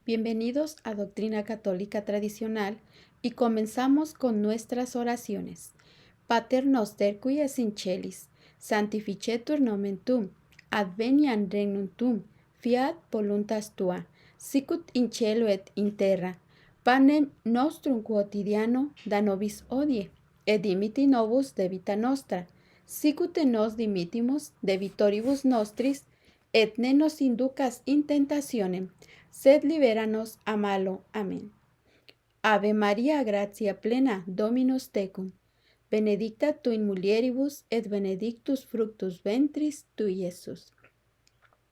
Bienvenidos a Doctrina Católica Tradicional y comenzamos con nuestras oraciones. Pater noster qui es in celis, sanctificetur nomen tuum, adveniat regnum tuum, fiat voluntas tua, sicut in cielo et in terra. Panem nostrum quotidiano da nobis hodie, et dimitti nobis debita nostra, sicut nos dimittimus debitoribus nostris, et ne nos inducas in tentationem, sed liberanos a malo. Amén. Ave María, gratia plena, Dominus tecum, benedicta tu in mulieribus, et benedictus fructus ventris tui, Iesus.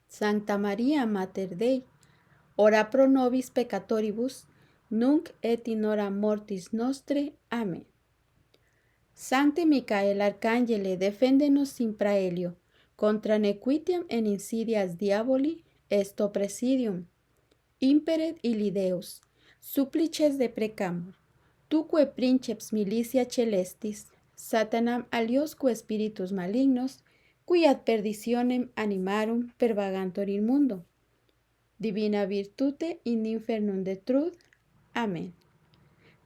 Sancta María, Mater Dei, ora pro nobis peccatoribus, nunc et in hora mortis nostre. Amén. Sancte Micael Arcangele, defendenos in praelio, contra nequitiam en insidias diaboli, esto presidium. Imperet illi Deus, supplices deprecamur, tuque princeps militia celestis, Satanam aliosque spiritus malignos, qui ad perditionem animarum pervagantur in mundo. Divina virtute in infernum detrut. Amén.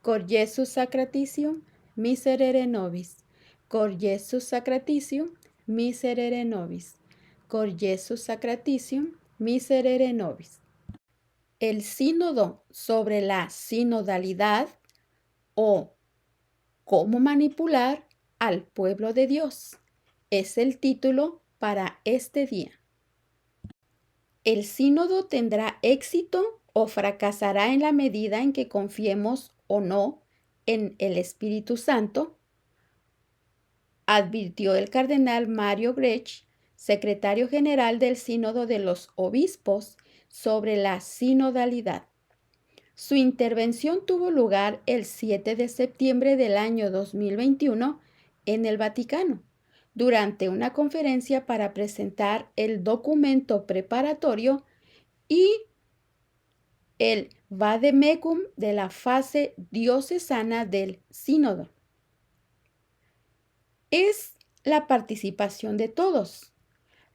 Cor Iesus sacratitium, miserere nobis. Cor Iesus sacratitium, miserere nobis. Cor Iesus sacratitium, miserere nobis. El sínodo sobre la sinodalidad o cómo manipular al pueblo de Dios es el título para este día. El sínodo tendrá éxito o fracasará en la medida en que confiemos o no en el Espíritu Santo, advirtió el cardenal Mario Grech, secretario general del Sínodo de los Obispos, sobre la sinodalidad. Su intervención tuvo lugar el 7 de septiembre del año 2021 en el Vaticano, durante una conferencia para presentar el documento preparatorio y el vademecum de la fase diocesana del sínodo. Es la participación de todos.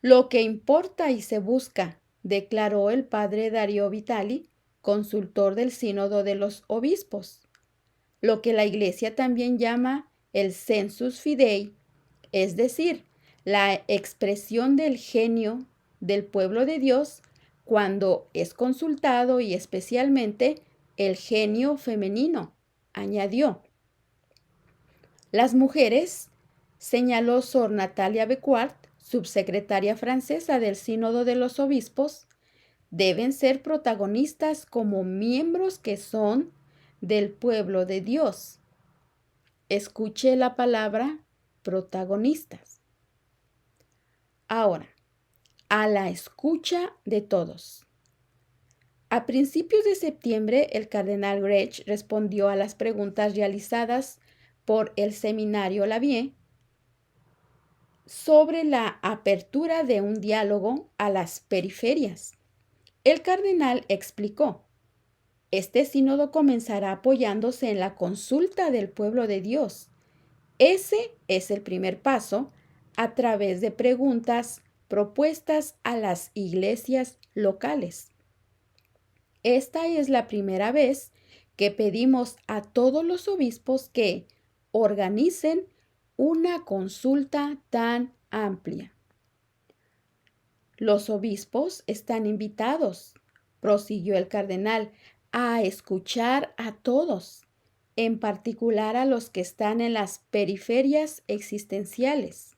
Lo que importa y se busca, declaró el padre Dario Vitali, consultor del Sínodo de los Obispos, lo que la Iglesia también llama el sensus fidei, es decir, la expresión del genio del pueblo de Dios cuando es consultado, y especialmente el genio femenino, añadió. Las mujeres, señaló Sor Natalia Bequart, subsecretaria francesa del Sínodo de los Obispos, deben ser protagonistas como miembros que son del pueblo de Dios. Escuche la palabra protagonistas. Ahora, a la escucha de todos. A principios de septiembre, el cardenal Grech respondió a las preguntas realizadas por el seminario Lavie sobre la apertura de un diálogo a las periferias. El cardenal explicó: este sínodo comenzará apoyándose en la consulta del pueblo de Dios. Ese es el primer paso a través de preguntas propuestas a las iglesias locales. Esta es la primera vez que pedimos a todos los obispos que organicen una consulta tan amplia. Los obispos están invitados, prosiguió el cardenal, a escuchar a todos, en particular a los que están en las periferias existenciales.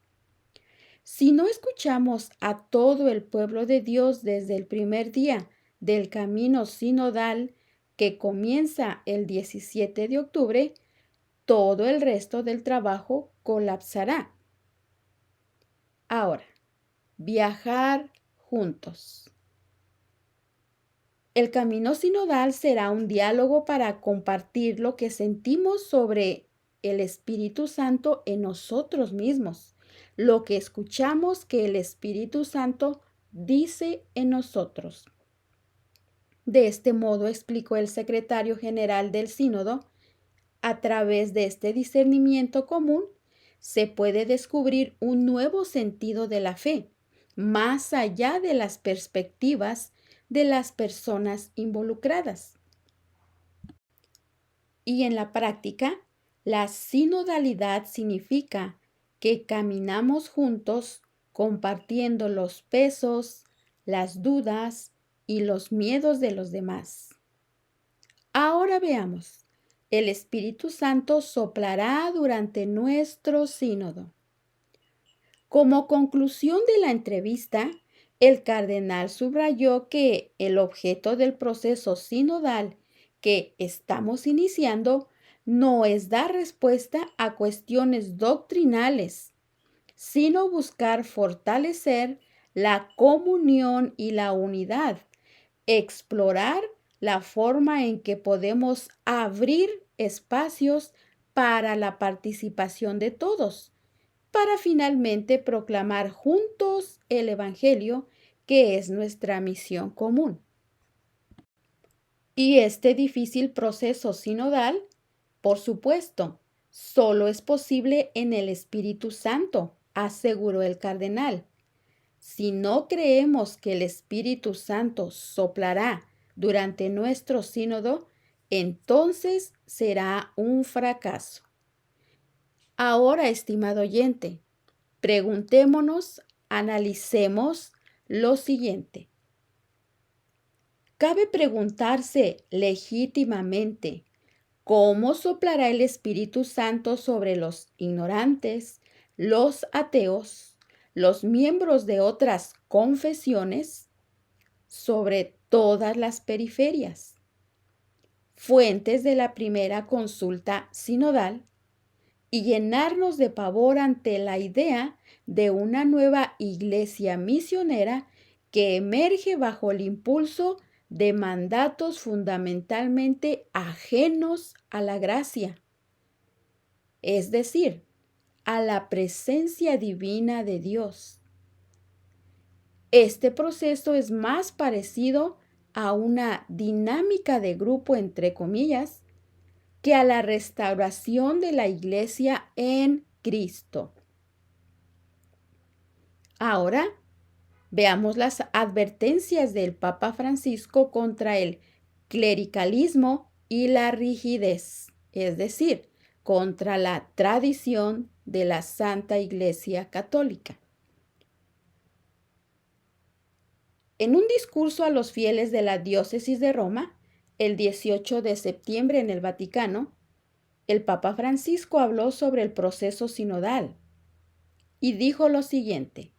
Si no escuchamos a todo el pueblo de Dios desde el primer día del camino sinodal que comienza el 17 de octubre, todo el resto del trabajo colapsará. Ahora, viajar juntos. El camino sinodal será un diálogo para compartir lo que sentimos sobre el Espíritu Santo en nosotros mismos, lo que escuchamos que el Espíritu Santo dice en nosotros. De este modo, explicó el secretario general del sínodo, a través de este discernimiento común se puede descubrir un nuevo sentido de la fe, más allá de las perspectivas de las personas involucradas. Y en la práctica, la sinodalidad significa que caminamos juntos compartiendo los pesos, las dudas y los miedos de los demás. Ahora veamos, el Espíritu Santo soplará durante nuestro sínodo. Como conclusión de la entrevista, el cardenal subrayó que el objeto del proceso sinodal que estamos iniciando no es dar respuesta a cuestiones doctrinales, sino buscar fortalecer la comunión y la unidad, explorar la forma en que podemos abrir espacios para la participación de todos, para finalmente proclamar juntos el Evangelio, que es nuestra misión común. Y este difícil proceso sinodal, por supuesto, solo es posible en el Espíritu Santo, aseguró el cardenal. Si no creemos que el Espíritu Santo soplará durante nuestro sínodo, entonces será un fracaso. Ahora, estimado oyente, preguntémonos, analicemos lo siguiente. Cabe preguntarse legítimamente, ¿cómo soplará el Espíritu Santo sobre los ignorantes, los ateos, los miembros de otras confesiones, sobre todas las periferias? Fuentes de la primera consulta sinodal, y llenarnos de pavor ante la idea de una nueva iglesia misionera que emerge bajo el impulso de mandatos fundamentalmente ajenos a la gracia, es decir, a la presencia divina de Dios. Este proceso es más parecido a una dinámica de grupo, entre comillas, que a la restauración de la iglesia en Cristo. Ahora, veamos las advertencias del Papa Francisco contra el clericalismo y la rigidez, es decir, contra la tradición de la Santa Iglesia Católica. En un discurso a los fieles de la diócesis de Roma, el 18 de septiembre en el Vaticano, el Papa Francisco habló sobre el proceso sinodal y dijo lo siguiente: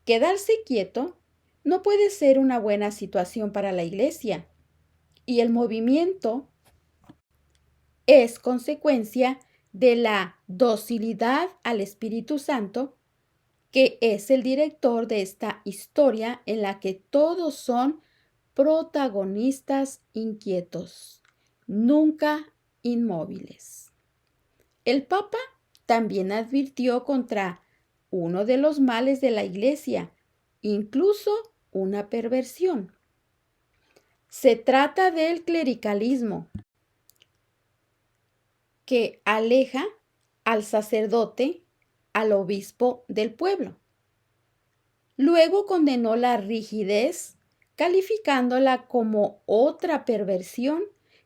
quedarse quieto no puede ser una buena situación para la Iglesia, y el movimiento es consecuencia de la docilidad al Espíritu Santo, que es el director de esta historia en la que todos son protagonistas inquietos, nunca inmóviles. El Papa también advirtió contra uno de los males de la Iglesia, incluso una perversión. Se trata del clericalismo, que aleja al sacerdote, al obispo del pueblo. Luego condenó la rigidez, calificándola como otra perversión,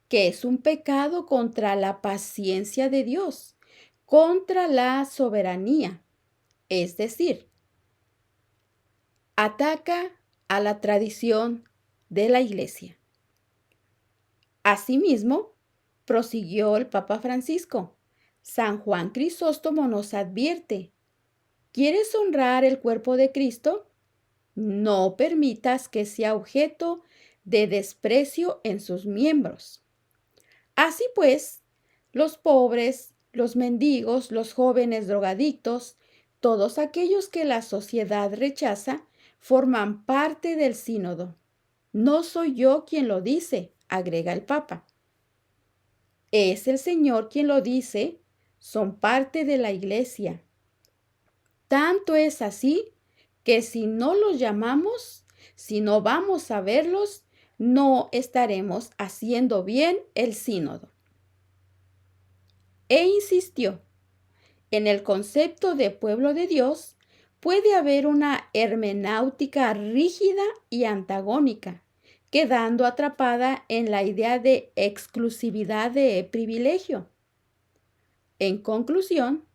que es un pecado contra la paciencia de Dios, contra la soberanía, es decir, ataca a la tradición de la Iglesia. Asimismo, prosiguió el Papa Francisco, San Juan Crisóstomo nos advierte: ¿quieres honrar el cuerpo de Cristo? No permitas que sea objeto de desprecio en sus miembros. Así pues, los pobres, los mendigos, los jóvenes drogadictos, todos aquellos que la sociedad rechaza, forman parte del sínodo. No soy yo quien lo dice, agrega el Papa. Es el Señor quien lo dice, son parte de la Iglesia. Tanto es así que si no los llamamos, si no vamos a verlos, no estaremos haciendo bien el sínodo. E insistió, en el concepto de pueblo de Dios puede haber una hermenéutica rígida y antagónica, quedando atrapada en la idea de exclusividad de privilegio. En conclusión,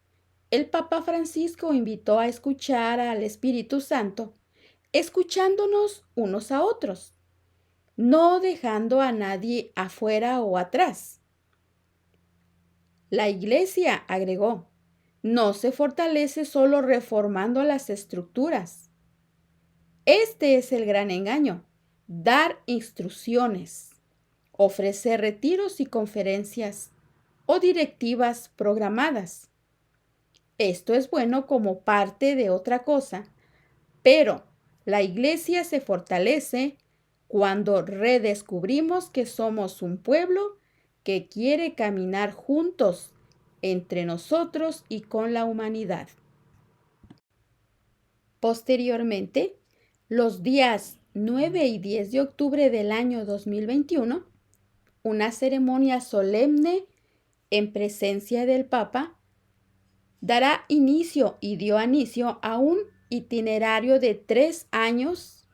el Papa Francisco invitó a escuchar al Espíritu Santo, escuchándonos unos a otros, no dejando a nadie afuera o atrás. La Iglesia, agregó, no se fortalece solo reformando las estructuras. Este es el gran engaño, dar instrucciones, ofrecer retiros y conferencias o directivas programadas. Esto es bueno como parte de otra cosa, pero la Iglesia se fortalece cuando redescubrimos que somos un pueblo que quiere caminar juntos entre nosotros y con la humanidad. Posteriormente, los días 9 y 10 de octubre del año 2021, una ceremonia solemne en presencia del Papa dará inicio y dio inicio a un itinerario de 3 años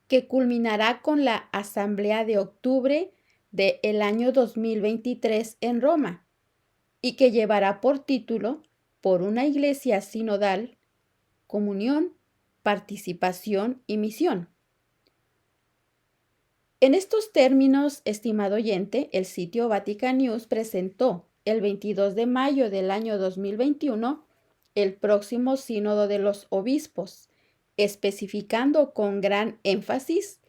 que culminará con la Asamblea de Octubre del año 2023 en Roma y que llevará por título Por una Iglesia Sinodal, Comunión, Participación y Misión. En estos términos, estimado oyente, el sitio Vatican News presentó el 22 de mayo del año 2021 el próximo Sínodo de los Obispos, especificando con gran énfasis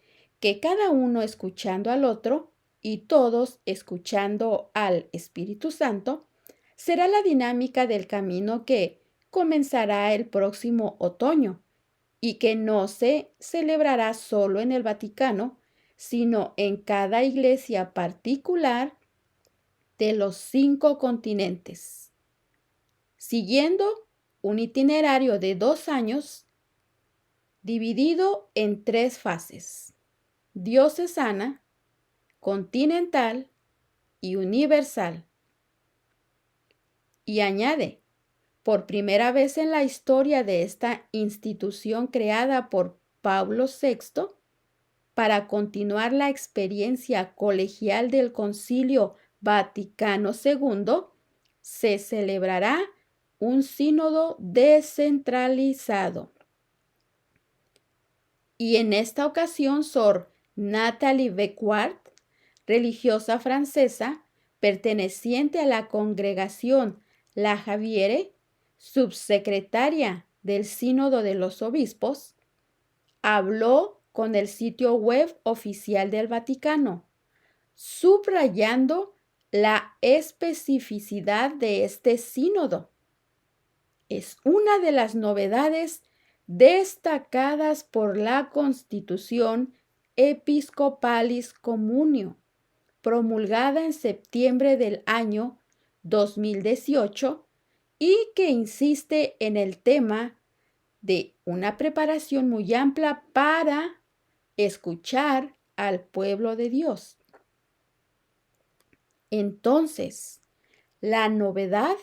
que cada uno escuchando al otro y todos escuchando al Espíritu Santo será la dinámica del camino que comenzará el próximo otoño y que no se celebrará solo en el Vaticano, sino en cada iglesia particular de los 5 continentes, siguiendo un itinerario de 2 años dividido en 3 fases: diocesana, continental y universal. Y añade, por primera vez en la historia de esta institución creada por Pablo VI, para continuar la experiencia colegial del Concilio Vaticano II, se celebrará un sínodo descentralizado. Y en esta ocasión, Sor Nathalie Becquart, religiosa francesa perteneciente a la congregación La Javiere, subsecretaria del Sínodo de los Obispos, habló con el sitio web oficial del Vaticano, subrayando la especificidad de este sínodo. Es una de las novedades destacadas por la Constitución Episcopalis Communio, promulgada en septiembre del año 2018 y que insiste en el tema de una preparación muy amplia para escuchar al pueblo de Dios. Entonces, la novedad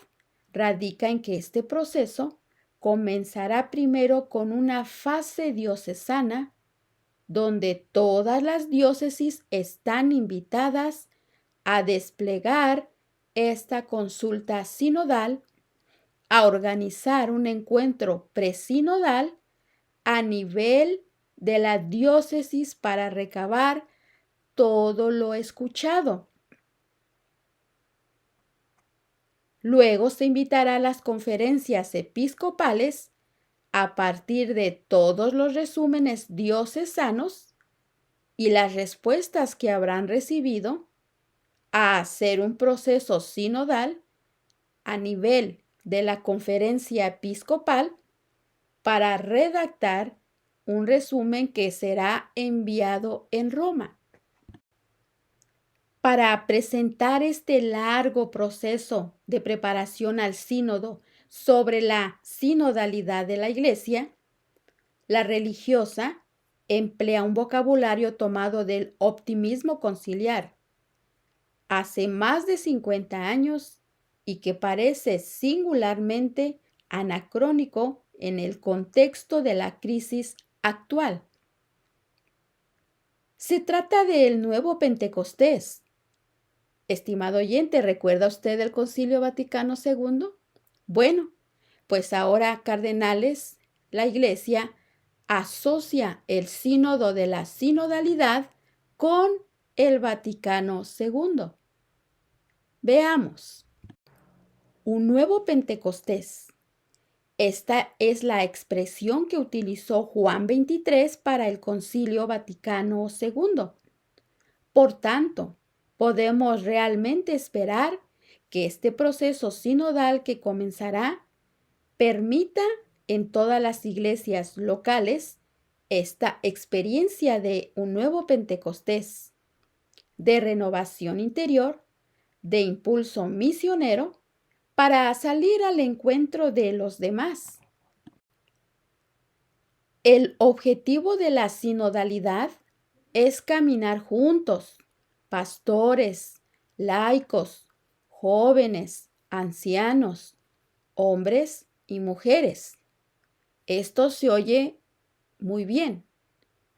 radica en que este proceso comenzará primero con una fase diocesana donde todas las diócesis están invitadas a desplegar esta consulta sinodal, a organizar un encuentro presinodal a nivel de la diócesis para recabar todo lo escuchado. Luego se invitará a las conferencias episcopales a partir de todos los resúmenes diocesanos y las respuestas que habrán recibido a hacer un proceso sinodal a nivel de la conferencia episcopal para redactar un resumen que será enviado en Roma. Para presentar este largo proceso de preparación al sínodo sobre la sinodalidad de la Iglesia, la religiosa emplea un vocabulario tomado del optimismo conciliar. Hace más de 50 años y que parece singularmente anacrónico en el contexto de la crisis actual. Se trata del nuevo Pentecostés. Estimado oyente, ¿recuerda usted el Concilio Vaticano II? Bueno, pues ahora, cardenales, la Iglesia asocia el sínodo de la sinodalidad con el Vaticano II. Veamos. Un nuevo Pentecostés. Esta es la expresión que utilizó Juan 23 para el Concilio Vaticano II. Por tanto, podemos realmente esperar que este proceso sinodal que comenzará permita en todas las iglesias locales esta experiencia de un nuevo Pentecostés, de renovación interior, de impulso misionero, para salir al encuentro de los demás. El objetivo de la sinodalidad es caminar juntos, pastores, laicos, jóvenes, ancianos, hombres y mujeres. Esto se oye muy bien.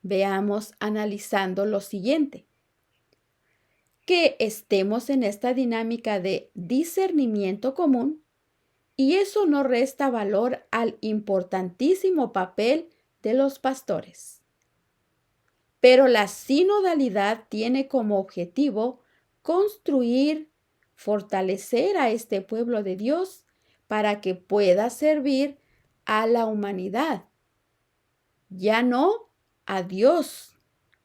Veamos analizando lo siguiente. Que estemos en esta dinámica de discernimiento común y eso no resta valor al importantísimo papel de los pastores. Pero la sinodalidad tiene como objetivo construir, fortalecer a este pueblo de Dios para que pueda servir a la humanidad, ya no a Dios,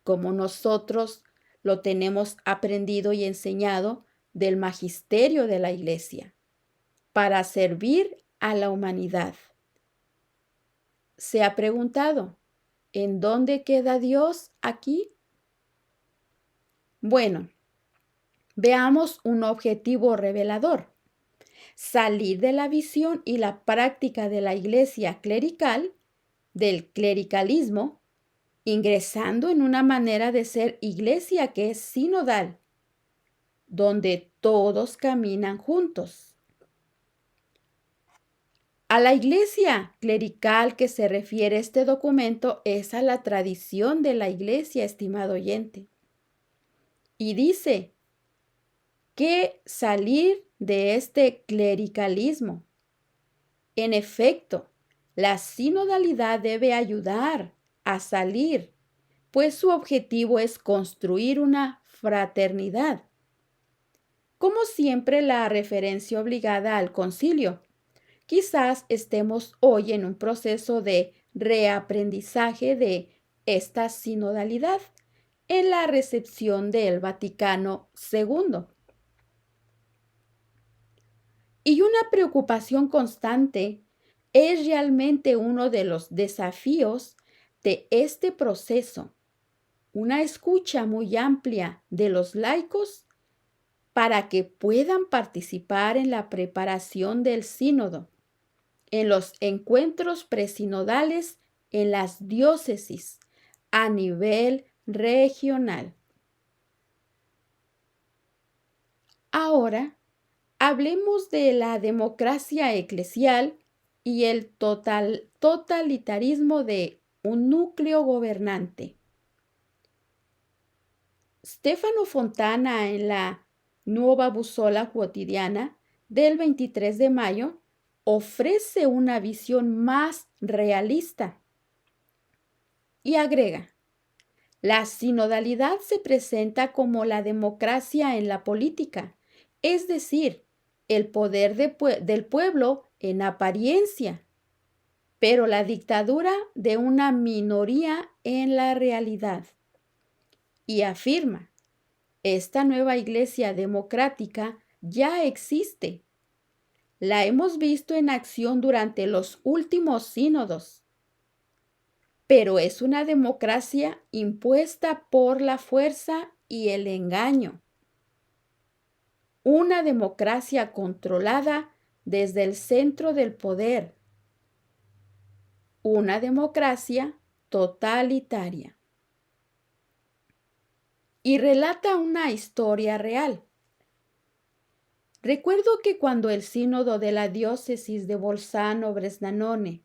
como nosotros lo tenemos aprendido y enseñado del magisterio de la Iglesia, para servir a la humanidad. ¿Se ha preguntado, ¿en dónde queda Dios aquí? Bueno, veamos un objetivo revelador. Salir de la visión y la práctica de la Iglesia clerical, del clericalismo, ingresando en una manera de ser iglesia que es sinodal, donde todos caminan juntos. A la iglesia clerical que se refiere este documento es a la tradición de la iglesia, estimado oyente. Y dice que salir de este clericalismo. En efecto, la sinodalidad debe ayudar a salir, pues su objetivo es construir una fraternidad. Como siempre, la referencia obligada al concilio. Quizás estemos hoy en un proceso de reaprendizaje de esta sinodalidad en la recepción del Vaticano II. Y una preocupación constante es realmente uno de los desafíos de este proceso, una escucha muy amplia de los laicos para que puedan participar en la preparación del sínodo, en los encuentros presinodales en las diócesis a nivel regional. Ahora, hablemos de la democracia eclesial y el totalitarismo de un núcleo gobernante. Stefano Fontana, en la Nuova Bussola Quotidiana del 23 de mayo, ofrece una visión más realista y agrega: la sinodalidad se presenta como la democracia en la política, es decir, el poder del pueblo en apariencia, pero la dictadura de una minoría en la realidad. Y afirma, esta nueva iglesia democrática ya existe. La hemos visto en acción durante los últimos sínodos, pero es una democracia impuesta por la fuerza y el engaño. Una democracia controlada desde el centro del poder. Una democracia totalitaria. Y relata una historia real. Recuerdo que cuando el sínodo de la diócesis de Bolzano-Bresnanone,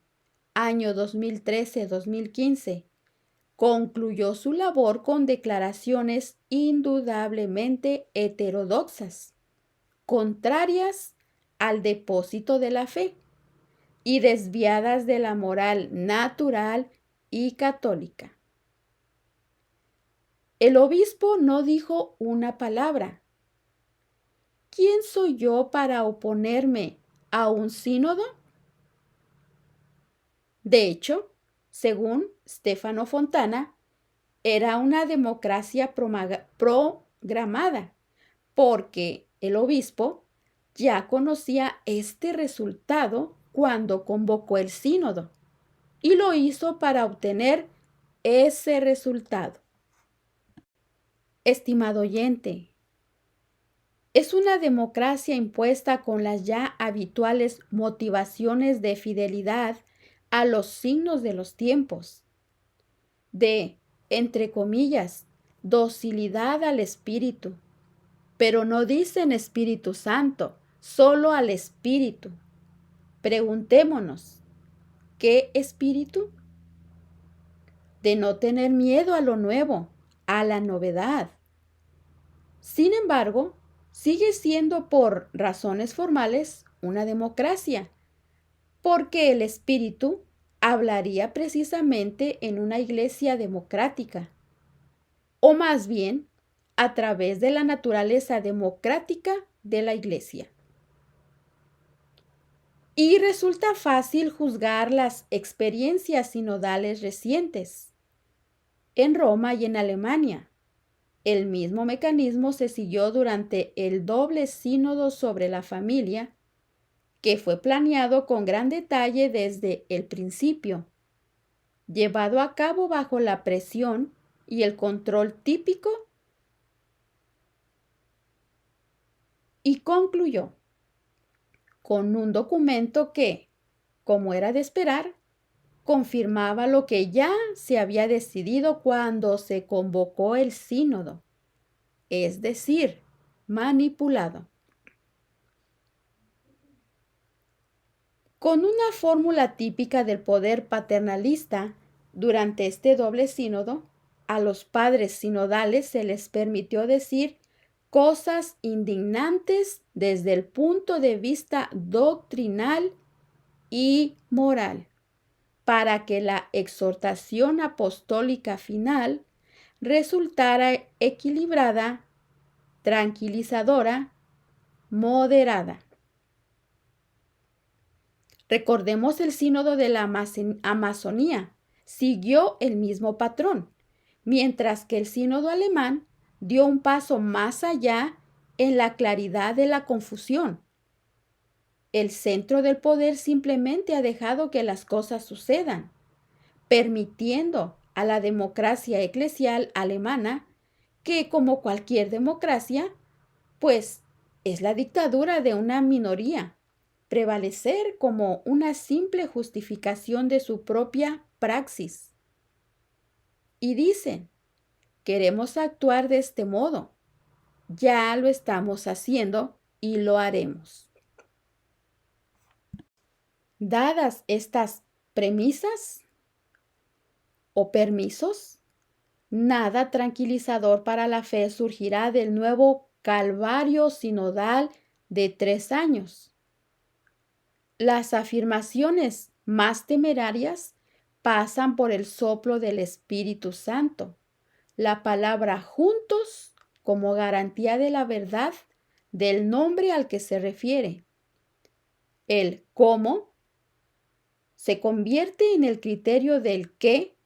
año 2013-2015, concluyó su labor con declaraciones indudablemente heterodoxas, contrarias al depósito de la fe y desviadas de la moral natural y católica. El obispo no dijo una palabra. ¿Quién soy yo para oponerme a un sínodo? De hecho, según Stefano Fontana, era una democracia programada, porque el obispo ya conocía este resultado cuando convocó el sínodo y lo hizo para obtener ese resultado. Estimado oyente, es una democracia impuesta con las ya habituales motivaciones de fidelidad a los signos de los tiempos, de, entre comillas, docilidad al Espíritu, pero no dicen Espíritu Santo, solo al Espíritu. Preguntémonos, ¿qué espíritu? De no tener miedo a lo nuevo, a la novedad. Sin embargo, sigue siendo por razones formales una democracia, porque el espíritu hablaría precisamente en una iglesia democrática, o más bien a través de la naturaleza democrática de la iglesia. Y resulta fácil juzgar las experiencias sinodales recientes. En Roma y en Alemania, el mismo mecanismo se siguió durante el doble sínodo sobre la familia, que fue planeado con gran detalle desde el principio, llevado a cabo bajo la presión y el control típico, y concluyó con un documento que, como era de esperar, confirmaba lo que ya se había decidido cuando se convocó el sínodo, es decir, manipulado. Con una fórmula típica del poder paternalista, durante este doble sínodo, a los padres sinodales se les permitió decir cosas indignantes desde el punto de vista doctrinal y moral, para que la exhortación apostólica final resultara equilibrada, tranquilizadora, moderada. Recordemos el sínodo de la Amazonía, siguió el mismo patrón, mientras que el sínodo alemán dio un paso más allá en la claridad de la confusión. El centro del poder simplemente ha dejado que las cosas sucedan, permitiendo a la democracia eclesial alemana, que como cualquier democracia, pues es la dictadura de una minoría, prevalecer como una simple justificación de su propia praxis. Y dicen, queremos actuar de este modo. Ya lo estamos haciendo y lo haremos. Dadas estas premisas o permisos, nada tranquilizador para la fe surgirá del nuevo calvario sinodal de 3 años. Las afirmaciones más temerarias pasan por el soplo del Espíritu Santo, la palabra juntos como garantía de la verdad del nombre al que se refiere. El cómo se convierte en el criterio del qué,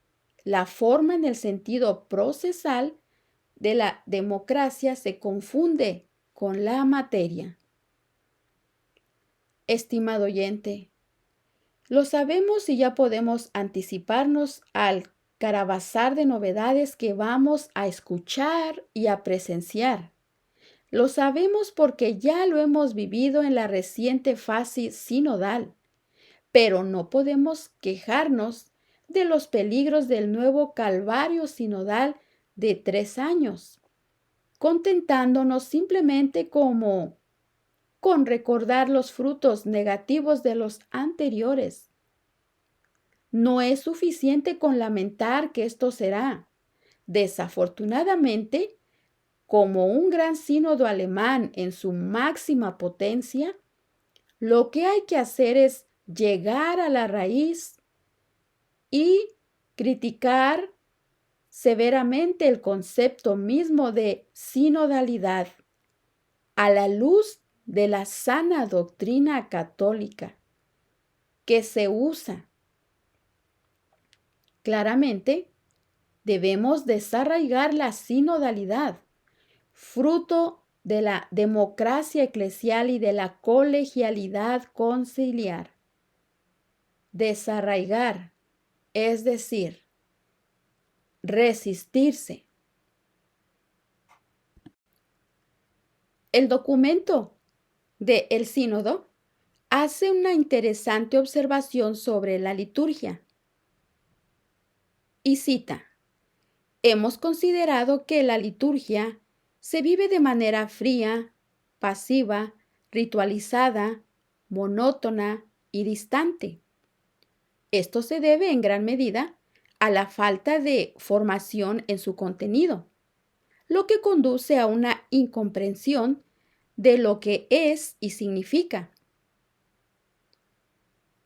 la forma en el sentido procesal de la democracia se confunde con la materia. Estimado oyente, lo sabemos y ya podemos anticiparnos al caravasar de novedades que vamos a escuchar y a presenciar. Lo sabemos porque ya lo hemos vivido en la reciente fase sinodal, pero no podemos quejarnos de los peligros del nuevo calvario sinodal de 3 años, contentándonos simplemente con recordar los frutos negativos de los anteriores. No es suficiente con lamentar que esto será. Desafortunadamente, como un gran sínodo alemán en su máxima potencia, lo que hay que hacer es llegar a la raíz y criticar severamente el concepto mismo de sinodalidad a la luz de la sana doctrina católica que se usa. Claramente, debemos desarraigar la sinodalidad, fruto de la democracia eclesial y de la colegialidad conciliar. Desarraigar, es decir, resistirse. El documento de El Sínodo hace una interesante observación sobre la liturgia. Y cita: hemos considerado que la liturgia se vive de manera fría, pasiva, ritualizada, monótona y distante. Esto se debe en gran medida a la falta de formación en su contenido, lo que conduce a una incomprensión de lo que es y significa.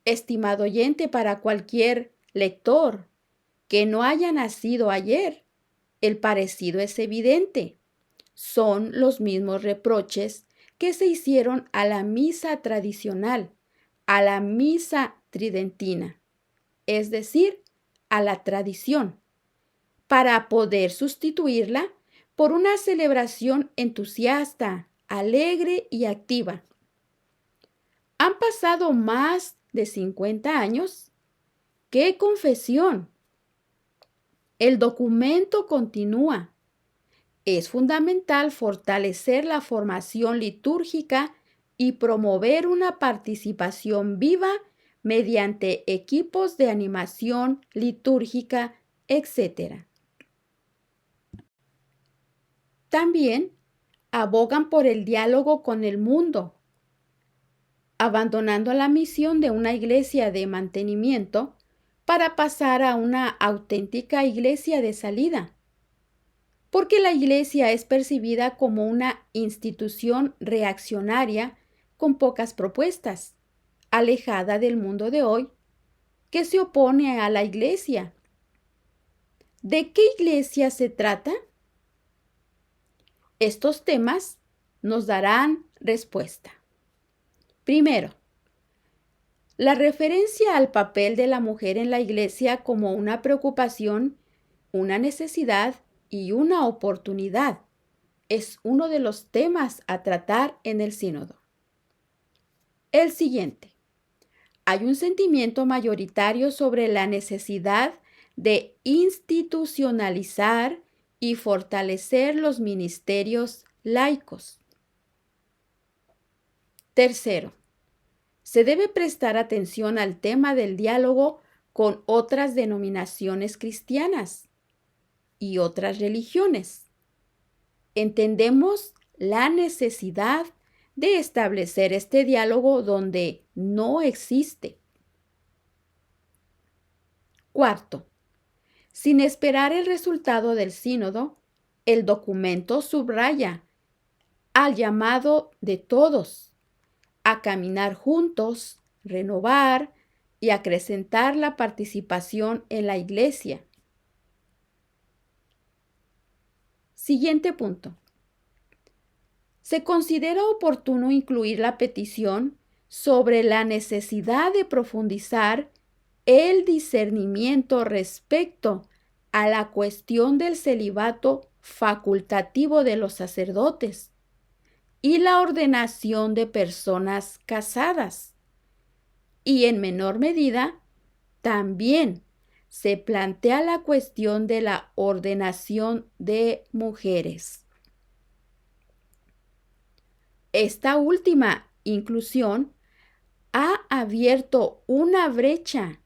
Estimado oyente, para cualquier lector que no haya nacido ayer, el parecido es evidente. Son los mismos reproches que se hicieron a la misa tradicional, a la misa tridentina, es decir, a la tradición, para poder sustituirla por una celebración entusiasta, alegre y activa. Han pasado más de 50 años. ¡Qué confesión! El documento continúa. Es fundamental fortalecer la formación litúrgica y promover una participación viva mediante equipos de animación litúrgica, etc. También abogan por el diálogo con el mundo, abandonando la misión de una iglesia de mantenimiento para pasar a una auténtica iglesia de salida, porque la iglesia es percibida como una institución reaccionaria con pocas propuestas, alejada del mundo de hoy, que se opone a la iglesia. ¿De qué iglesia se trata? Estos temas nos darán respuesta. Primero, la referencia al papel de la mujer en la iglesia como una preocupación, una necesidad y una oportunidad es uno de los temas a tratar en el sínodo. El siguiente. Hay un sentimiento mayoritario sobre la necesidad de institucionalizar y fortalecer los ministerios laicos. Tercero, se debe prestar atención al tema del diálogo con otras denominaciones cristianas y otras religiones. Entendemos la necesidad de establecer este diálogo donde no existe. Cuarto, sin esperar el resultado del sínodo, el documento subraya al llamado de todos a caminar juntos, renovar y acrecentar la participación en la iglesia. Siguiente punto. Se considera oportuno incluir la petición sobre la necesidad de profundizar el discernimiento respecto a la cuestión del celibato facultativo de los sacerdotes y la ordenación de personas casadas. Y en menor medida, también se plantea la cuestión de la ordenación de mujeres. Esta última inclusión ha abierto una brecha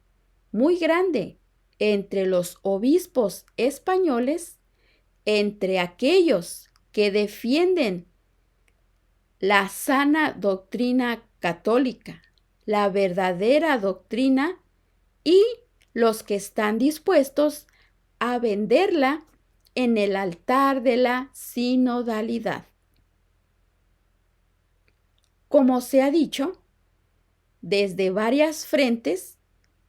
muy grande entre los obispos españoles, entre aquellos que defienden la sana doctrina católica, la verdadera doctrina, y los que están dispuestos a venderla en el altar de la sinodalidad. Como se ha dicho, desde varias frentes,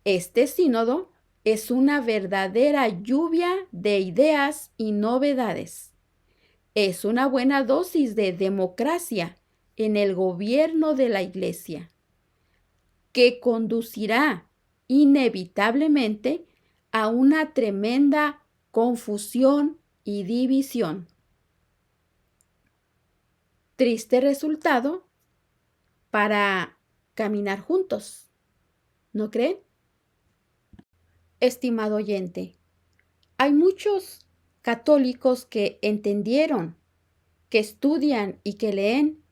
este sínodo es una verdadera lluvia de ideas y novedades. Es una buena dosis de democracia en el gobierno de la Iglesia, que conducirá inevitablemente a una tremenda confusión y división. Triste resultado para caminar juntos, ¿no creen? Estimado oyente, hay muchos católicos que entendieron, que estudian y que leen,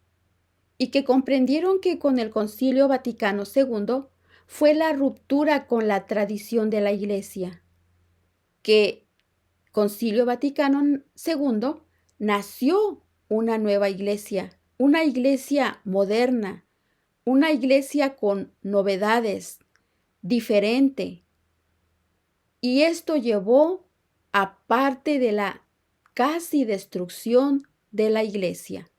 y que comprendieron que con el Concilio Vaticano II fue la ruptura con la tradición de la Iglesia, que Concilio Vaticano II nació una nueva iglesia, una iglesia moderna, una iglesia con novedades, diferente. Y esto llevó a parte de la casi destrucción de la iglesia.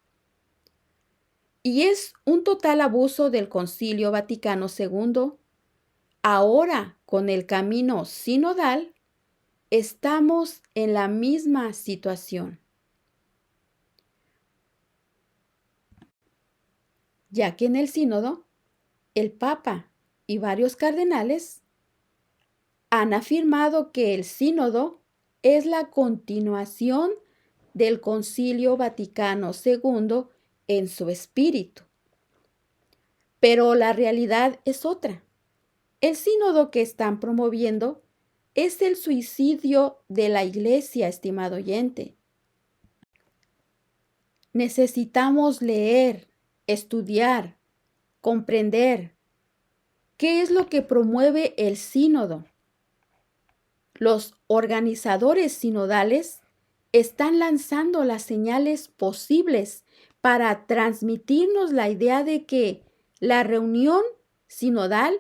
Y es un total abuso del Concilio Vaticano II. Ahora, con el camino sinodal, estamos en la misma situación, ya que en el sínodo, el Papa y varios cardenales han afirmado que el sínodo es la continuación del Concilio Vaticano II en su espíritu. Pero la realidad es otra. El sínodo que están promoviendo es el suicidio de la Iglesia, estimado oyente. Necesitamos leer, estudiar, comprender qué es lo que promueve el sínodo. Los organizadores sinodales están lanzando las señales posibles para transmitirnos la idea de que la reunión sinodal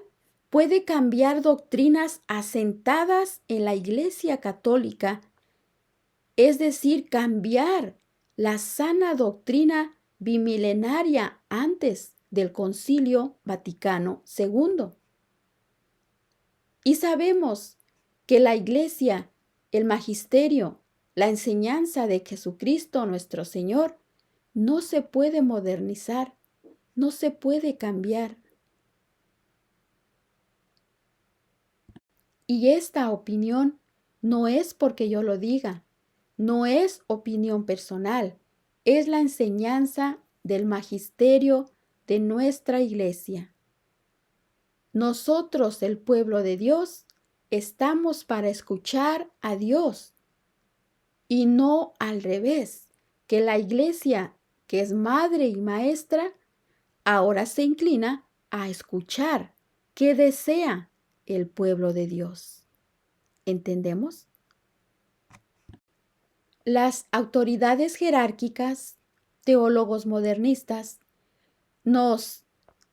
puede cambiar doctrinas asentadas en la Iglesia Católica, es decir, cambiar la sana doctrina bimilenaria antes del Concilio Vaticano II. Y sabemos que la Iglesia, el magisterio, la enseñanza de Jesucristo nuestro Señor, no se puede modernizar, no se puede cambiar. Y esta opinión no es porque yo lo diga, no es opinión personal, es la enseñanza del magisterio de nuestra Iglesia. Nosotros, el pueblo de Dios, estamos para escuchar a Dios y no al revés, que la Iglesia, que es madre y maestra, ahora se inclina a escuchar qué desea el pueblo de Dios. ¿Entendemos? Las autoridades jerárquicas, teólogos modernistas, nos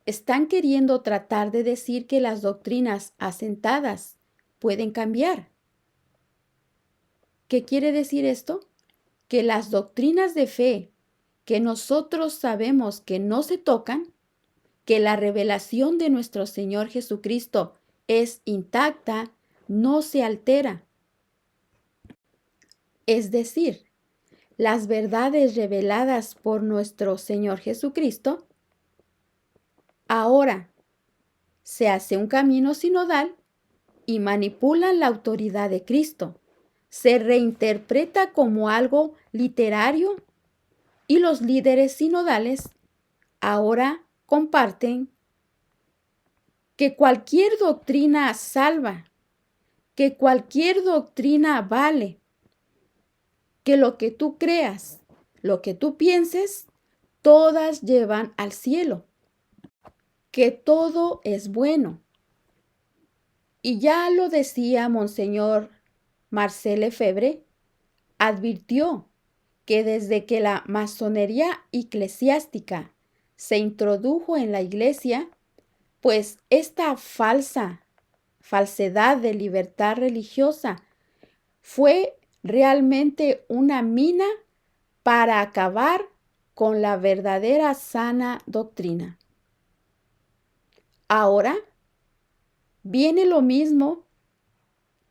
están queriendo tratar de decir que las doctrinas asentadas pueden cambiar. ¿Qué quiere decir esto? Que las doctrinas de fe que nosotros sabemos que no se tocan, que la revelación de nuestro Señor Jesucristo es intacta, no se altera. Es decir, las verdades reveladas por nuestro Señor Jesucristo, ahora se hace un camino sinodal y manipulan la autoridad de Cristo. Se reinterpreta como algo literario y los líderes sinodales ahora comparten que cualquier doctrina salva, que cualquier doctrina vale, que lo que tú creas, lo que tú pienses, todas llevan al cielo, que todo es bueno. Y ya lo decía Monseñor Marcel Lefebvre, advirtió que desde que la masonería eclesiástica se introdujo en la Iglesia, pues esta falsa falsedad de libertad religiosa fue realmente una mina para acabar con la verdadera sana doctrina. Ahora viene lo mismo,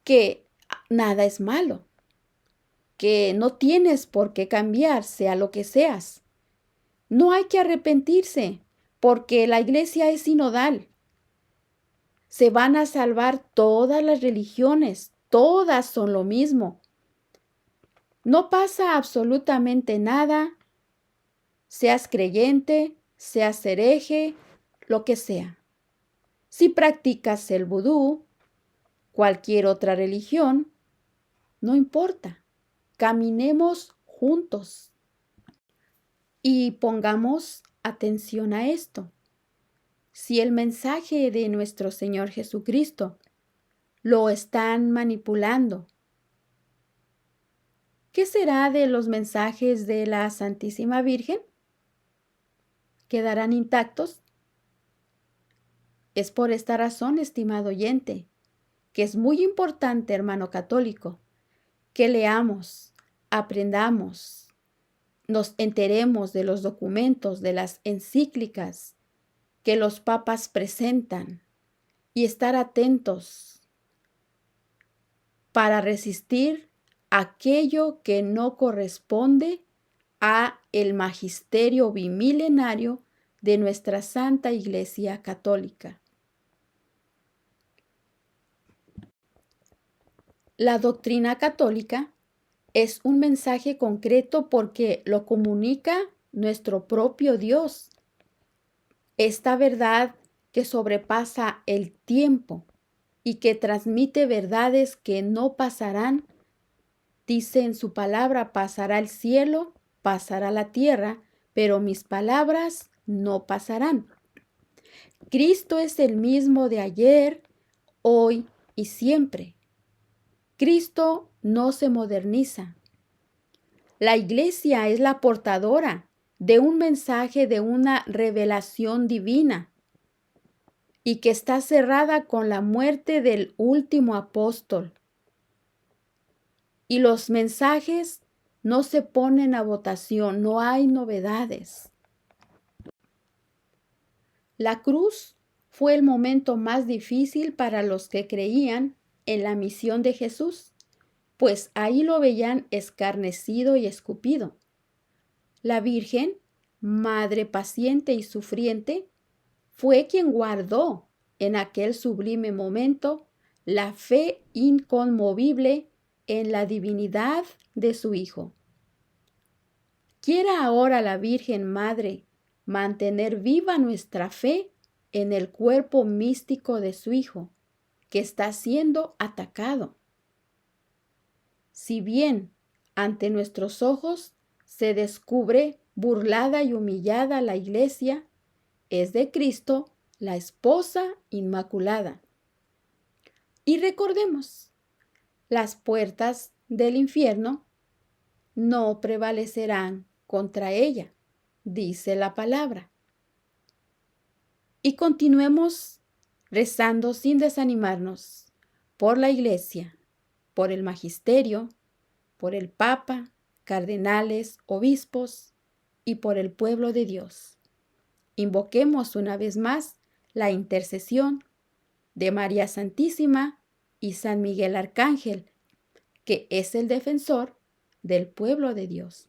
que nada es malo, que no tienes por qué cambiar, sea lo que seas. No hay que arrepentirse, porque la iglesia es sinodal. Se van a salvar todas las religiones, todas son lo mismo. No pasa absolutamente nada, seas creyente, seas hereje, lo que sea. Si practicas el vudú, cualquier otra religión, no importa. Caminemos juntos y pongamos atención a esto. Si el mensaje de nuestro Señor Jesucristo lo están manipulando, ¿qué será de los mensajes de la Santísima Virgen? ¿Quedarán intactos? Es por esta razón, estimado oyente, que es muy importante, hermano católico, que leamos, aprendamos, nos enteremos de los documentos, de las encíclicas que los papas presentan y estar atentos para resistir aquello que no corresponde a el magisterio bimilenario de nuestra Santa Iglesia Católica. La doctrina católica es un mensaje concreto porque lo comunica nuestro propio Dios. Esta verdad que sobrepasa el tiempo y que transmite verdades que no pasarán, dice en su palabra: pasará el cielo, pasará la tierra, pero mis palabras no pasarán. Cristo es el mismo de ayer, hoy y siempre. Cristo no se moderniza. La iglesia es la portadora de un mensaje, de una revelación divina, y que está cerrada con la muerte del último apóstol. Y los mensajes no se ponen a votación, no hay novedades. La cruz fue el momento más difícil para los que creían en la misión de Jesús, pues ahí lo veían escarnecido y escupido. La Virgen, madre paciente y sufriente, fue quien guardó en aquel sublime momento la fe inconmovible en la divinidad de su Hijo. Quiera ahora la Virgen Madre mantener viva nuestra fe en el cuerpo místico de su Hijo, que está siendo atacado. Si bien ante nuestros ojos se descubre burlada y humillada la Iglesia, es de Cristo la esposa inmaculada. Y recordemos, las puertas del infierno no prevalecerán contra ella, dice la palabra. Y continuemos rezando sin desanimarnos por la Iglesia, por el magisterio, por el Papa, cardenales, obispos y por el pueblo de Dios. Invoquemos una vez más la intercesión de María Santísima y San Miguel Arcángel, que es el defensor del pueblo de Dios.